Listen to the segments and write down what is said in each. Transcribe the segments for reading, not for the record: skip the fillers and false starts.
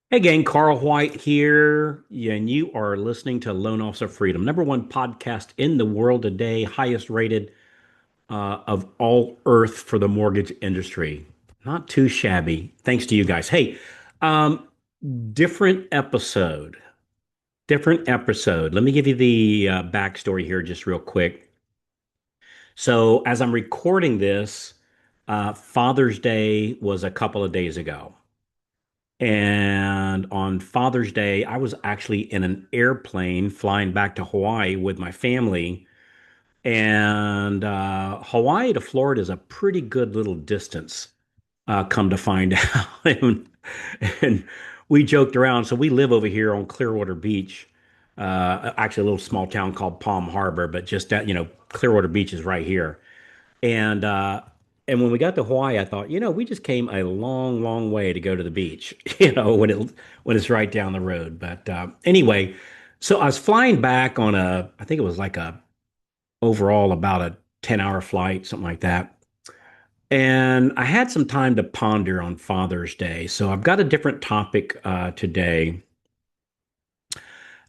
Hey gang, Carl White here, yeah, and you are listening to Loan Officer Freedom, number one podcast in the world today, highest rated of all earth for the mortgage industry. Not too shabby, thanks to you guys. Hey, um, different episode, different episode. Let me give you the backstory here just real quick. So, as I'm recording this, Father's Day was a couple of days ago. And on Father's Day, I was actually in an airplane flying back to Hawaii with my family. And Hawaii to Florida is a pretty good little distance, come to find out. And we joked around. So we live over here on Clearwater Beach, actually a little small town called Palm Harbor, but just that, Clearwater Beach is right here. And when we got to Hawaii, I thought, we just came a long, long way to go to the beach, when it's right down the road. But anyway, so I was flying back on I think it was like a overall about a 10-hour flight, something like that. And I had some time to ponder on Father's Day. So I've got a different topic today.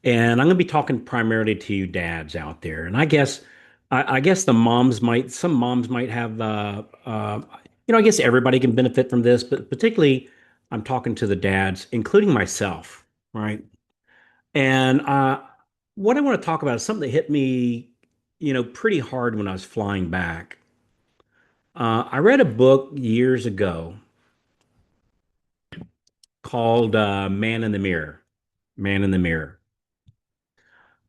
And I'm going to be talking primarily to you dads out there. And I guess some moms might have, I guess everybody can benefit from this, but particularly I'm talking to the dads, including myself, right? And what I want to talk about is something that hit me, pretty hard when I was flying back. I read a book years ago called Man in the Mirror. Man in the Mirror.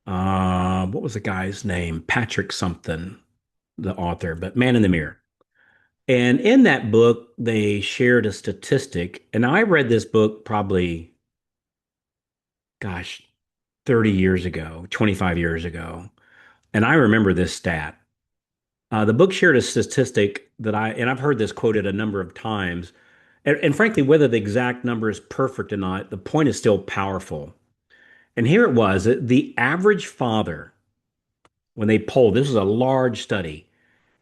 What was the guy's name? Patrick something, the author, but Man in the Mirror. And in that book, they shared a statistic. And I read this book probably, gosh, 30 years ago, 25 years ago. And I remember this stat. The book shared a statistic and I've heard this quoted a number of times. And frankly, whether the exact number is perfect or not, the point is still powerful. And here it was, the average father, when they polled, this was a large study,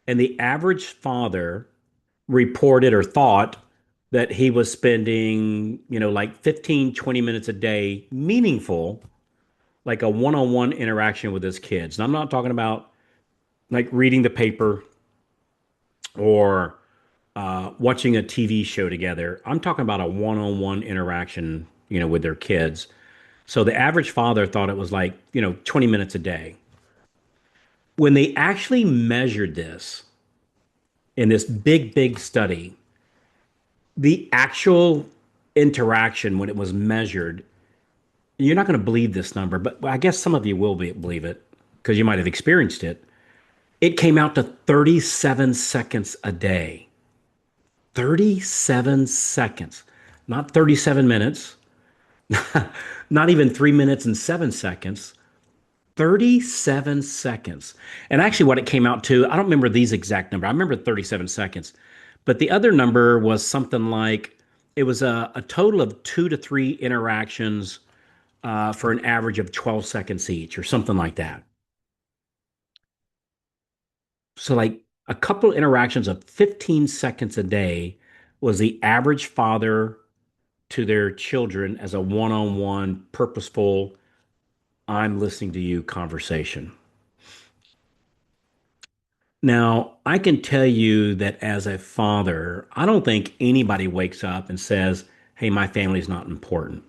and the average father reported or thought that he was spending, like 15, 20 minutes a day, meaningful, like a one-on-one interaction with his kids. And I'm not talking about like reading the paper or watching a TV show together. I'm talking about a one-on-one interaction, with their kids. So the average father thought it was like, 20 minutes a day. When they actually measured this in this big, big study, the actual interaction when it was measured, you're not going to believe this number, but I guess some of you will believe it because you might have experienced it. It came out to 37 seconds a day. 37 seconds, not 37 minutes, not even 3 minutes and 7 seconds. 37 seconds. And actually, what it came out to, I don't remember these exact number. I remember 37 seconds. But the other number was something like it was a total of 2 to 3 interactions for an average of 12 seconds each, or something like that. So, like a couple interactions of 15 seconds a day was the average father to their children as a one on one, purposeful, I'm listening to you conversation. Now, I can tell you that as a father, I don't think anybody wakes up and says, "Hey, my family's not important,"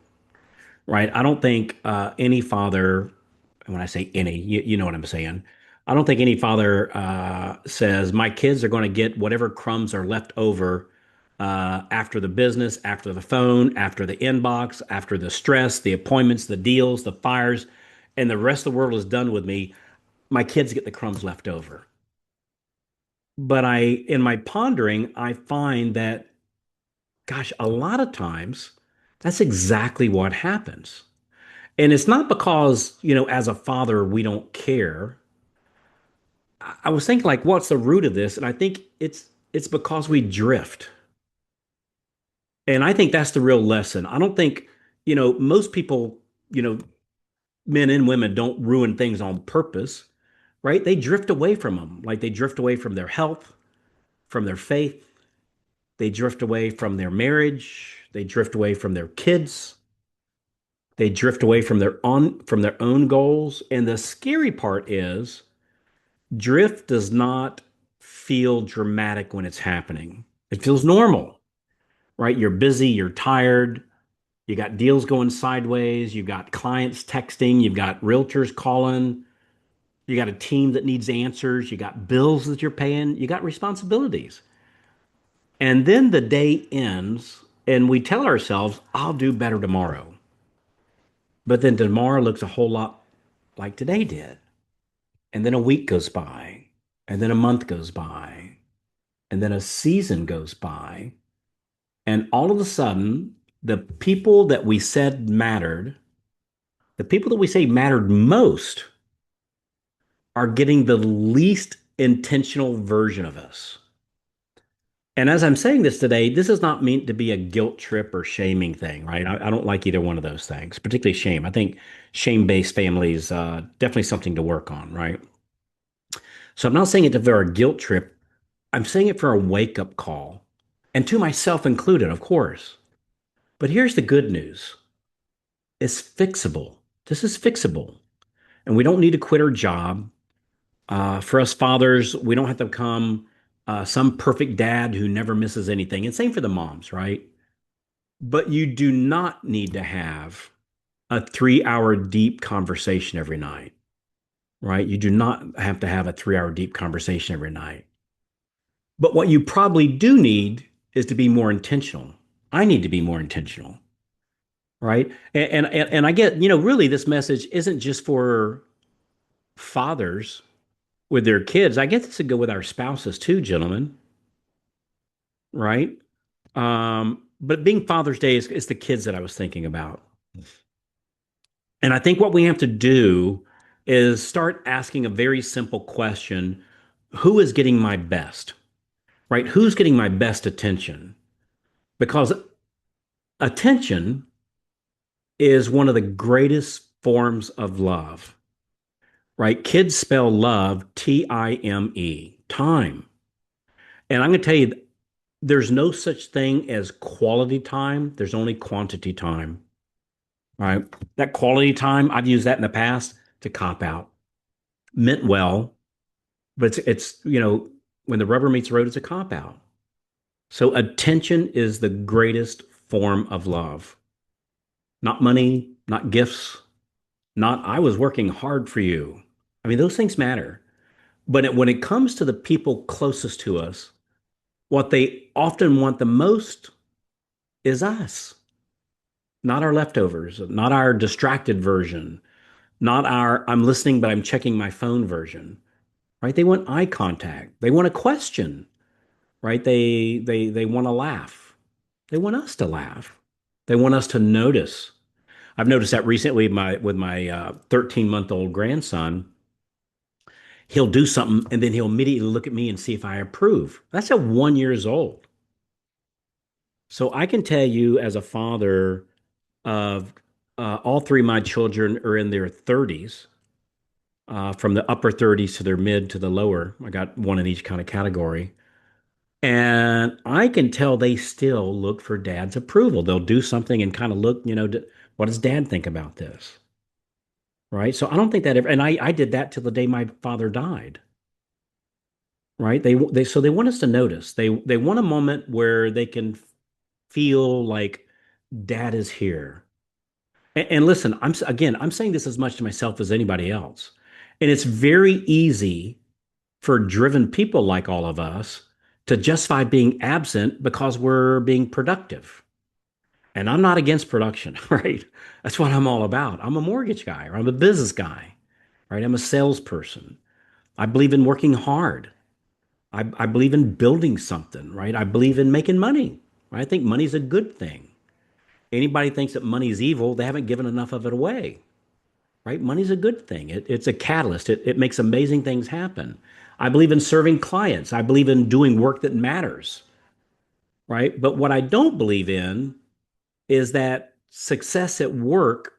right? I don't think any father, and when I say any, you know what I'm saying. I don't think any father says, "My kids are going to get whatever crumbs are left over after the business, after the phone, after the inbox, after the stress, the appointments, the deals, the fires, and the rest of the world is done with me. My kids get the crumbs left over." But in my pondering, I find that, gosh, a lot of times that's exactly what happens. And it's not because, as a father, we don't care. I was thinking like, what's the root of this? And I think it's because we drift. And I think that's the real lesson. I don't think, most people, you know, men and women don't ruin things on purpose, right? They drift away from them. Like they drift away from their health, from their faith. They drift away from their marriage. They drift away from their kids. They drift away from their own goals. And the scary part is drift does not feel dramatic when it's happening. It feels normal, right? You're busy, you're tired, you got deals going sideways, you got clients texting, you've got realtors calling, you got a team that needs answers, you got bills that you're paying, you got responsibilities. And then the day ends and we tell ourselves, I'll do better tomorrow. But then tomorrow looks a whole lot like today did. And then a week goes by, and then a month goes by, and then a season goes by. And all of a sudden, the people that we said mattered, the people that we say mattered most, are getting the least intentional version of us. And as I'm saying this today, this is not meant to be a guilt trip or shaming thing, right? I don't like either one of those things, particularly shame. I think shame-based families definitely something to work on, right? So I'm not saying it for a guilt trip. I'm saying it for a wake-up call, and to myself included, of course. But here's the good news. It's fixable. This is fixable. And we don't need to quit our job. For us fathers, we don't have to become some perfect dad who never misses anything. And same for the moms, right? But you do not need to have a 3 hour deep conversation every night, right? You do not have to have a 3 hour deep conversation every night. But what you probably do need is to be more intentional. I need to be more intentional, right? And I get, really this message isn't just for fathers with their kids. I get this to go with our spouses too, gentlemen, right? But being Father's Day is the kids that I was thinking about. And I think what we have to do is start asking a very simple question. Who is getting my best, right? Who's getting my best attention? Because attention is one of the greatest forms of love, right? Kids spell love Time, time. And I'm going to tell you, there's no such thing as quality time. There's only quantity time, right? That quality time, I've used that in the past to cop out. Meant well, but when the rubber meets the road, it's a cop out. So attention is the greatest form of love. Not money, not gifts, not I was working hard for you. I mean, those things matter. But when it comes to the people closest to us, what they often want the most is us, not our leftovers, not our distracted version, not our I'm listening, but I'm checking my phone version, right? They want eye contact. They want a question, right? They want to laugh. They want us to laugh. They want us to notice. I've noticed that recently with my 13-month-old grandson. He'll do something and then he'll immediately look at me and see if I approve. That's at 1 years old. So I can tell you as a father of all three of my children are in their 30s, from the upper 30s to their mid to the lower. I got one in each kind of category. And I can tell they still look for dad's approval. They'll do something and kind of look, what does dad think about this? Right. So I don't think that ever, and I did that till the day my father died. Right. So they want us to notice. They want a moment where they can feel like dad is here. And listen, I'm saying this as much to myself as anybody else. And it's very easy for driven people like all of us to justify being absent because we're being productive. And I'm not against production, right? That's what I'm all about. I'm a mortgage guy or I'm a business guy, right? I'm a salesperson. I believe in working hard. I believe in building something, right? I believe in making money. Right? I think money's a good thing. Anybody thinks that money is evil, they haven't given enough of it away, right? Money's a good thing. It's a catalyst. It makes amazing things happen. I believe in serving clients. I believe in doing work that matters, right? But what I don't believe in is that success at work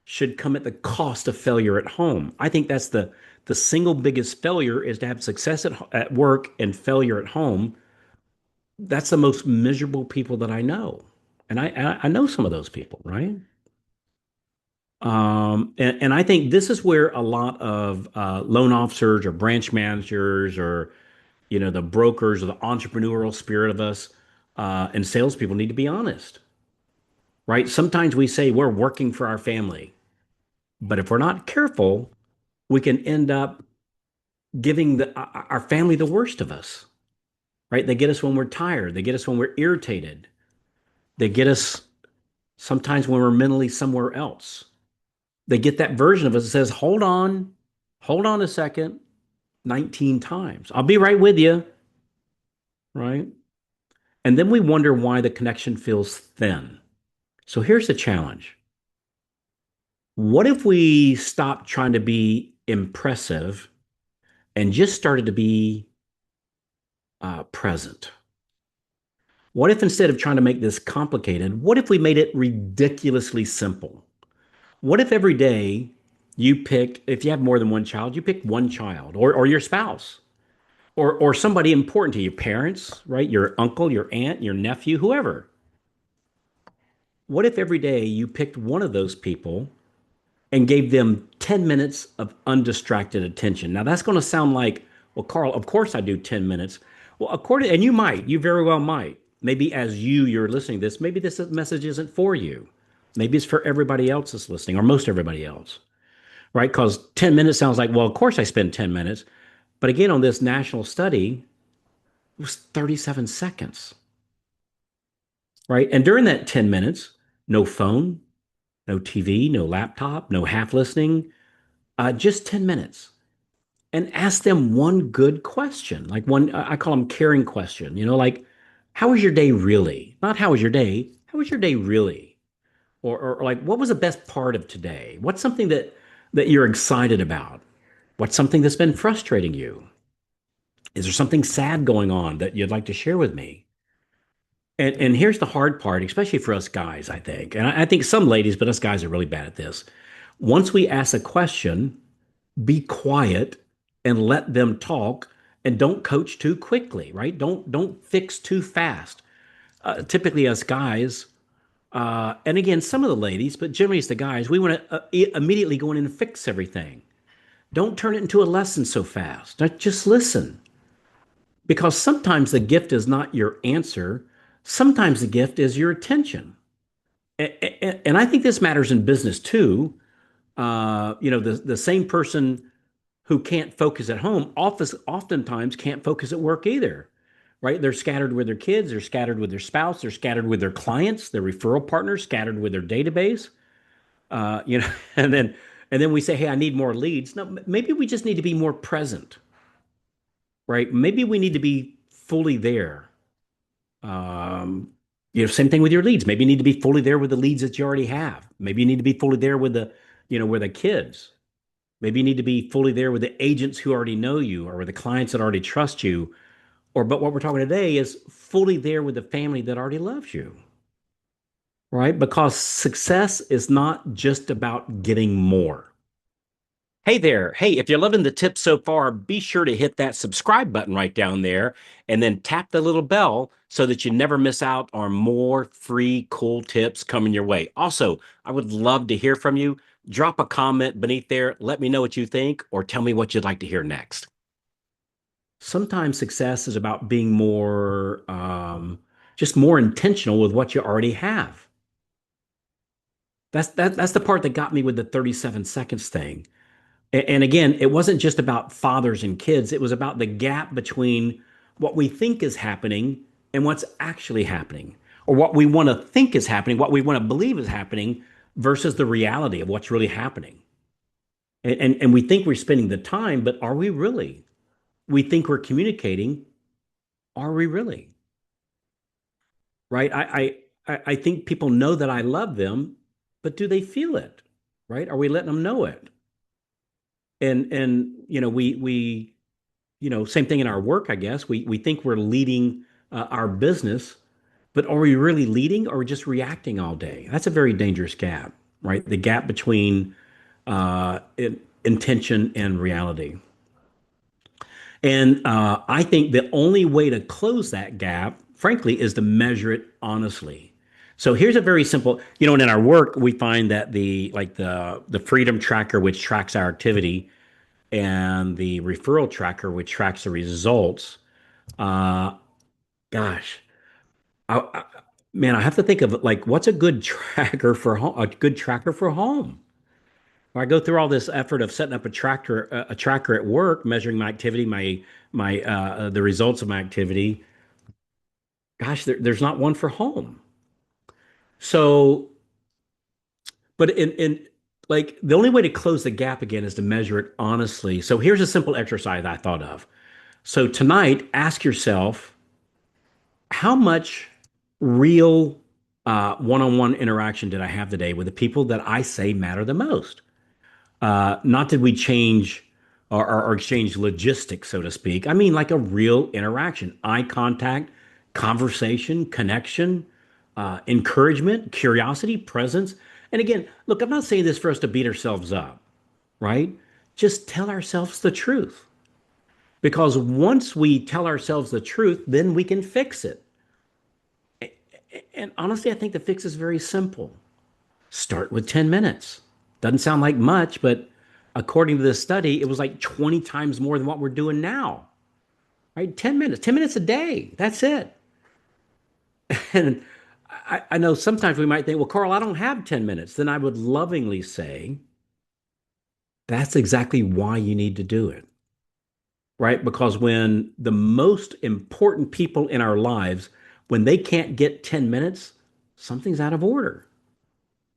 should come at the cost of failure at home. I think that's the single biggest failure is to have success at work and failure at home. That's the most miserable people that I know. And I know some of those people, right? And I think this is where a lot of loan officers or branch managers or the brokers or the entrepreneurial spirit of us and salespeople need to be honest, right? Sometimes we say we're working for our family, but if we're not careful, we can end up giving our family the worst of us, right? They get us when we're tired. They get us when we're irritated. They get us sometimes when we're mentally somewhere else. They get that version of us that says, hold on a second, 19 times. I'll be right with you, right? And then we wonder why the connection feels thin. So here's the challenge. What if we stopped trying to be impressive and just started to be present? What if instead of trying to make this complicated, what if we made it ridiculously simple? What if every day you pick, if you have more than one child, you pick one child or your spouse or somebody important to your parents, right? Your uncle, your aunt, your nephew, whoever. What if every day you picked one of those people and gave them 10 minutes of undistracted attention? Now, that's going to sound like, well, Carl, of course I do 10 minutes. Well, and you very well might. Maybe as you're listening to this, maybe this message isn't for you. Maybe it's for everybody else that's listening or most everybody else, right? Because 10 minutes sounds like, well, of course I spend 10 minutes. But again, on this national study, it was 37 seconds, right? And during that 10 minutes, no phone, no TV, no laptop, no half listening, just 10 minutes. And ask them one good question, like one, I call them caring question, like, how was your day really? Not how was your day, how was your day really? Or like, what was the best part of today? What's something that you're excited about? What's something that's been frustrating you? Is there something sad going on that you'd like to share with me? And here's the hard part, especially for us guys, I think. And I think some ladies, but us guys are really bad at this. Once we ask a question, be quiet and let them talk and don't coach too quickly, right? Don't fix too fast. Typically, us guys, and again, some of the ladies, but generally it's the guys, we want to immediately go in and fix everything. Don't turn it into a lesson so fast. Just listen. Because sometimes the gift is not your answer. Sometimes the gift is your attention. And I think this matters in business too. The same person who can't focus at home oftentimes can't focus at work either, right? They're scattered with their kids, they're scattered with their spouse, they're scattered with their clients, their referral partners, scattered with their database. And then we say, hey, I need more leads. No, maybe we just need to be more present, right? Maybe we need to be fully there. Um, Same thing with your leads. Maybe you need to be fully there with the leads that you already have. Maybe you need to be fully there with with the kids. Maybe you need to be fully there with the agents who already know you or with the clients that already trust you. But what we're talking today is fully there with the family that already loves you, right? Because success is not just about getting more. Hey there. Hey, if you're loving the tips so far, be sure to hit that subscribe button right down there and then tap the little bell so that you never miss out on more free, cool tips coming your way. Also, I would love to hear from you. Drop a comment beneath there. Let me know what you think or tell me what you'd like to hear next. Sometimes success is about being just more intentional with what you already have. That's the part that got me with the 37 seconds thing. And again, it wasn't just about fathers and kids, it was about the gap between what we think is happening and what's actually happening, or what we want to think is happening, what we want to believe is happening versus the reality of what's really happening. And we think we're spending the time, but are we really? We think we're communicating. Are we really? Right? I think people know that I love them, but do they feel it? Right? Are we letting them know it? And we same thing in our work, I guess. We think we're leading our business, but are we really leading or just reacting all day? That's a very dangerous gap, right? The gap between intention and reality. And I think the only way to close that gap, frankly, is to measure it honestly. So here's a very simple, and in our work, we find that the freedom tracker, which tracks our activity, and the referral tracker, which tracks the results. Uh, gosh, I, man, I have to think of like what's a good tracker for home, a good tracker for home. I go through all this effort of setting up a tracker at work, measuring my activity, my the results of my activity. Gosh, there's not one for home. So, but in like the only way to close the gap again is to measure it honestly. So here's a simple exercise I thought of. So tonight, ask yourself how much real one-on-one interaction did I have today with the people that I say matter the most? Not did we change or exchange logistics, so to speak. I mean, like a real interaction, eye contact, conversation, connection, encouragement, curiosity, presence. And again, look, I'm not saying this for us to beat ourselves up, right? Just tell ourselves the truth. Because once we tell ourselves the truth, then we can fix it. And honestly, I think the fix is very simple. Start with 10 minutes. Doesn't sound like much, but according to this study, it was like 20 times more than what we're doing now, right? 10 minutes a day. That's it. And I know sometimes we might think, well, Carl, I don't have 10 minutes. Then I would lovingly say, that's exactly why you need to do it, right? Because when the most important people in our lives, when they can't get 10 minutes, something's out of order,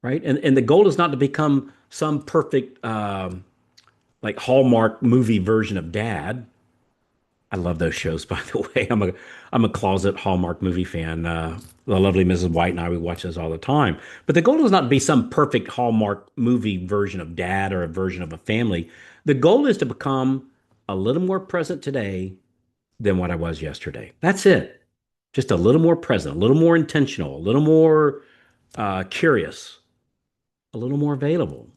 right? And the goal is not to become some perfect like Hallmark movie version of Dad. I love those shows, by the way. I'm a closet Hallmark movie fan. The lovely Mrs. White and I, we watch those all the time. But the goal is not to be some perfect Hallmark movie version of Dad or a version of a family. The goal is to become a little more present today than what I was yesterday. That's it. Just a little more present, a little more intentional, a little more curious, a little more available.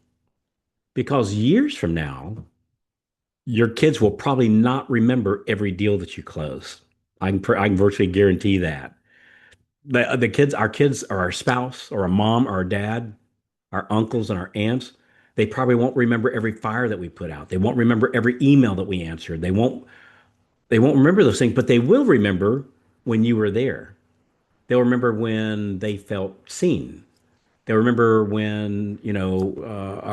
Because years from now, your kids will probably not remember every deal that you close. I can virtually guarantee that. The kids, our kids, or our spouse, or our mom, or our dad, our uncles, and our aunts, they probably won't remember every fire that we put out. They won't remember every email that we answered. They won't remember those things, but they will remember when you were there. They'll remember when they felt seen. They'll remember when,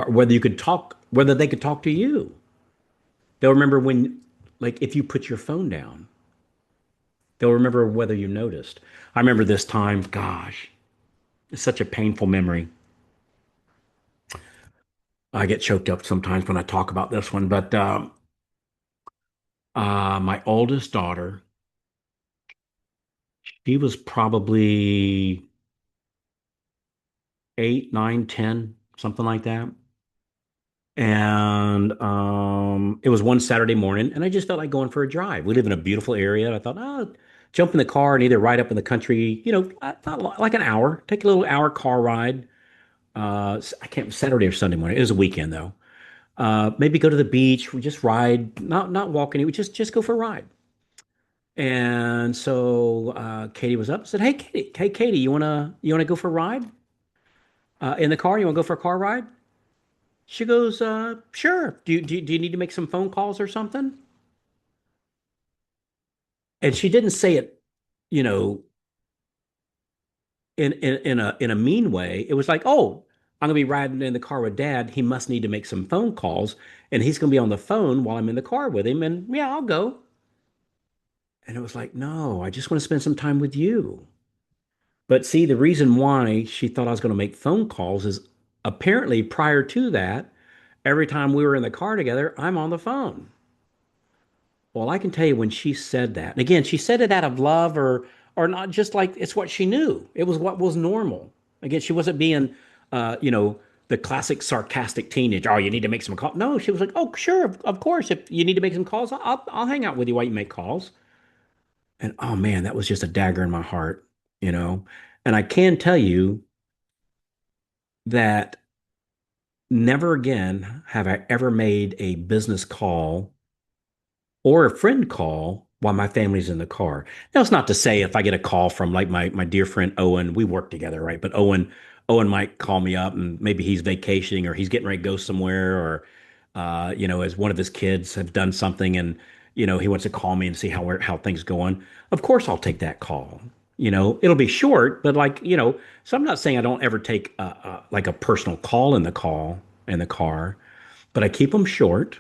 whether you could talk, whether they could talk to you. They'll remember when, like, if you put your phone down. They'll remember whether you noticed. I remember this time, gosh, it's such a painful memory. I get choked up sometimes when I talk about this one, but my oldest daughter, she was probably 8, 9, 10, something like that. And it was one Saturday morning, and I just felt like going for a drive. We live in a beautiful area. And I thought, oh, jump in the car and either ride up in the country, not like an hour, take a little hour car ride. I can't Saturday or Sunday morning. It was a weekend though. Maybe go to the beach. We just ride, not walk anywhere. Just go for a ride. And so Katie was up. And said, hey Katie, you wanna go for a ride in the car? You wanna go for a car ride? She goes, sure. Do you need to make some phone calls or something? And she didn't say it, you know, in a mean way. It was like, oh, I'm gonna be riding in the car with Dad. He must need to make some phone calls, and he's gonna be on the phone while I'm in the car with him. And yeah, I'll go. And it was like, no, I just want to spend some time with you. But see, the reason why she thought I was going to make phone calls is apparently prior to that, every time we were in the car together, I'm on the phone. Well, I can tell you when she said that, and again, she said it out of love or not just like it's what she knew. It was what was normal. Again, she wasn't being the classic sarcastic teenager. Oh, you need to make some calls. No, she was like, oh, sure, of course. If you need to make some calls, I'll hang out with you while you make calls. And oh man, that was just a dagger in my heart, you know. And I can tell you that never again have I ever made a business call or a friend call while my family's in the car. Now, it's not to say if I get a call from like my dear friend Owen, we work together, right? But Owen might call me up and maybe he's vacationing or he's getting ready to go somewhere or as one of his kids have done something and he wants to call me and see how things going. Of course I'll take that call. It'll be short, but so I'm not saying I don't ever take like a personal call in the car, but I keep them short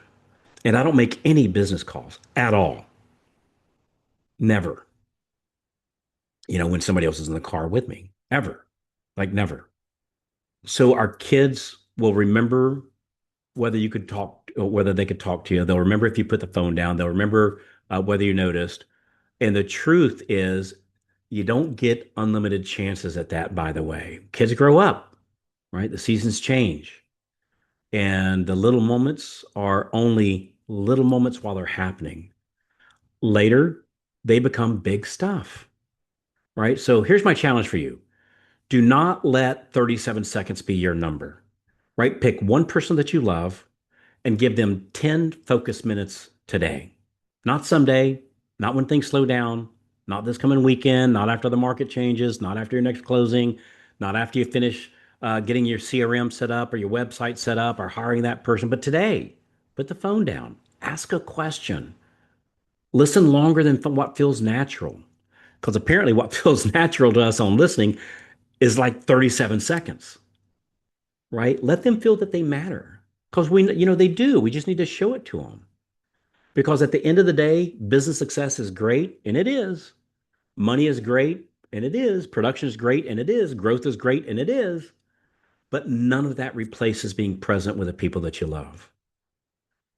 and I don't make any business calls at all. Never, when somebody else is in the car with me, ever, like never. So our kids will remember whether you could talk, or whether they could talk to you. They'll remember if you put the phone down. They'll remember whether you noticed. And the truth is, you don't get unlimited chances at that, by the way. Kids grow up, right? The seasons change. And the little moments are only little moments while they're happening. Later, they become big stuff, right? So here's my challenge for you. Do not let 37 seconds be your number, right? Pick one person that you love and give them 10 focus minutes today. Not someday, not when things slow down, not this coming weekend, not after the market changes, not after your next closing, not after you finish getting your CRM set up or your website set up or hiring that person, but today. Put the phone down, ask a question, listen longer than what feels natural. Because apparently, what feels natural to us on listening is like 37 seconds, right? Let them feel that they matter because they do. We just need to show it to them. Because at the end of the day, business success is great, and it is. Money is great, and it is. Production is great, and it is. Growth is great, and it is. But none of that replaces being present with the people that you love.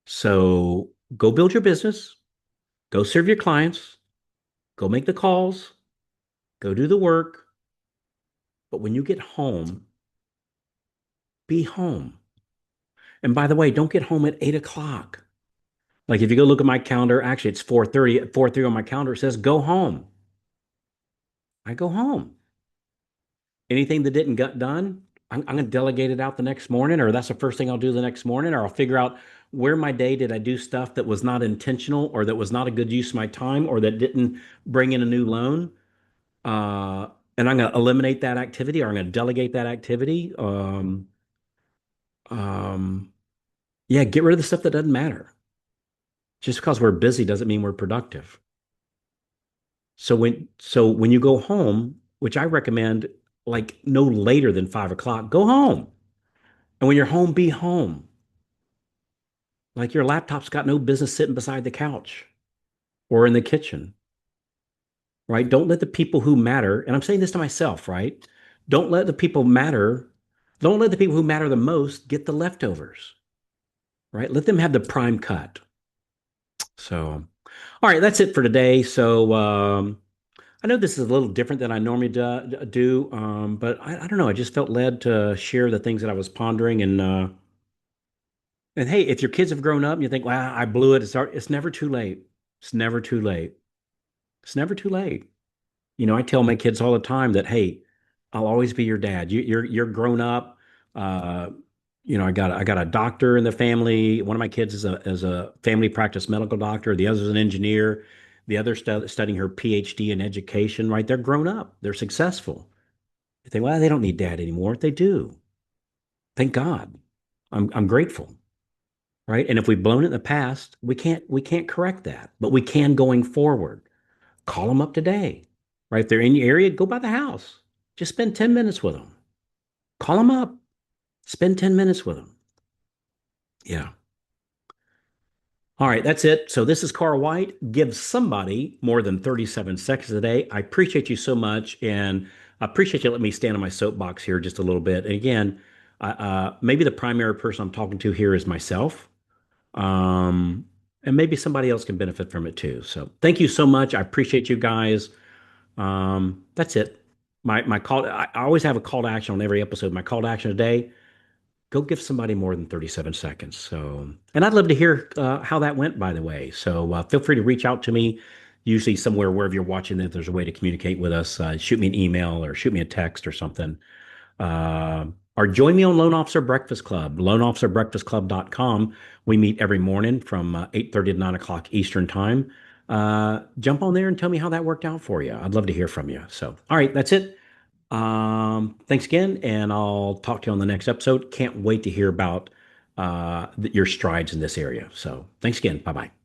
So go build your business, go serve your clients, go make the calls, go do the work. But when you get home, be home. And by the way, don't get home at 8 o'clock. Like if you go look at my calendar, actually it's 4:30. At 4:30 on my calendar, it says go home. I go home. Anything that didn't get done, I'm going to delegate it out the next morning, or that's the first thing I'll do the next morning, or I'll figure out where my day did I do stuff that was not intentional or that was not a good use of my time or that didn't bring in a new loan. Uh, and I'm going to eliminate that activity or I'm going to delegate that activity. Um, yeah, get rid of the stuff that doesn't matter. Just because we're busy doesn't mean we're productive. So when you go home, which I recommend like no later than 5 o'clock, go home. And when you're home, be home. Like your laptop's got no business sitting beside the couch or in the kitchen, right? Don't let the people who matter, and I'm saying this to myself, right? Don't let the people matter, don't let the people who matter the most get the leftovers, right? Let them have the prime cut. So, all right, that's it for today. So, I know this is a little different than I normally do, but I don't know. I just felt led to share the things that I was pondering, and hey, if your kids have grown up and you think, "Wow, I blew it," it's never too late. It's never too late. It's never too late. I tell my kids all the time that, hey, I'll always be your dad. You're grown up. Uh, I got a doctor in the family. One of my kids is a family practice medical doctor. The other's an engineer. The other studying her PhD in education. Right? They're grown up. They're successful. You think, well, they don't need dad anymore. They do. Thank God. I'm grateful. Right? And if we've blown it in the past, we can't correct that, but we can going forward. Call them up today. Right? If they're in your area, go by the house. Just spend 10 minutes with them. Call them up. Spend 10 minutes with them. Yeah. All right, that's it. So this is Carl White. Give somebody more than 37 seconds a day. I appreciate you so much, and I appreciate you letting me stand on my soapbox here just a little bit. And again, maybe the primary person I'm talking to here is myself, um, and maybe somebody else can benefit from it too. So thank you so much. I appreciate you guys. That's it. My call. I always have a call to action on every episode. My call to action today: go give somebody more than 37 seconds. So, and I'd love to hear how that went, by the way. So feel free to reach out to me, usually somewhere wherever you're watching that there's a way to communicate with us. Shoot me an email or shoot me a text or something. Or join me on Loan Officer Breakfast Club, loanofficerbreakfastclub.com. We meet every morning from 8:30 to 9 o'clock Eastern time. jump on there and tell me how that worked out for you. I'd love to hear from you. So, all right, that's it. Thanks again, and I'll talk to you on the next episode. Can't wait to hear about your strides in this area. So, thanks again. Bye bye.